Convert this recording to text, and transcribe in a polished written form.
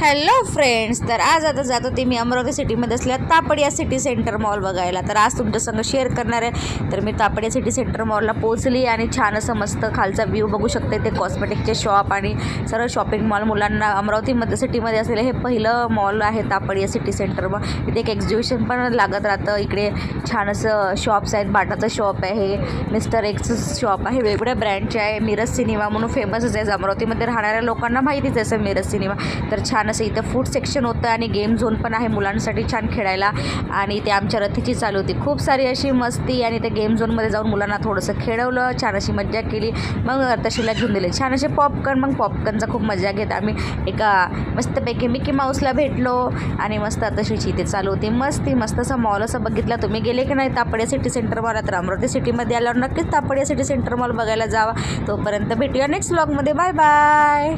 Hello friends, तर आज आता जात होते मी अमरावती सिटीमध्ये असल्या तापड या सिटी सेंटर मॉल बघायला. तर आज तुमच्यासंग शेअर करणार आहे. तर मी तापड या सिटी सेंटर मॉलला पोहोचली आणि छान असं मस्त खालचा व्ह्यू बघू शकते. ते कॉस्मेटिकचे शॉप आणि सर्व शॉपिंग मॉल मुलांना अमरावतीमध्ये सिटीमध्ये असलेलं हे पहिलं मॉल आहे तापड या सिटी सेंटर मॉल. इथे एक एक्झिबिशन पण लागत राहतं. इकडे छान असं शॉप्स आहेत. बाटाचं शॉप आहे, मिस्टर एक्सचं शॉप आहे, वेगवेगळ्या ब्रँडचे आहे. मिरज सिनेमा म्हणून फेमसच आहे, अमरावतीमध्ये राहणाऱ्या लोकांना माहितीच आहे असं मिरज सिनेमा. तर छान असं इथं फूड सेक्शन होतं आणि गेम झोन पण आहे मुलांसाठी छान खेळायला. आणि ते आमच्या रथीची चालू होती, खूप सारी अशी मस्ती. आणि त्या गेम झोनमध्ये जाऊन मुलांना थोडंसं खेळवलं, छान अशी मजा केली. मग तशीला घेऊन दिले छान असे पॉपकॉर्न. मग पॉपकॉर्नचा खूप मजा घेत आम्ही एका मस्तपैकी मिकी माऊसला भेटलो आणि मस्त तशीची इथे चालू होती मस्ती. मस्त असं मॉल असं बघितलं. तुम्ही गेले की नाही तापड या सिटी सेंटर मॉल? तर अमरावती सिटीमध्ये आल्यावर नक्कीच तापड या सिटी सेंटर मॉल बघायला जावा. तोपर्यंत भेटूया नेक्स्ट व्लॉगमध्ये. Bye bye.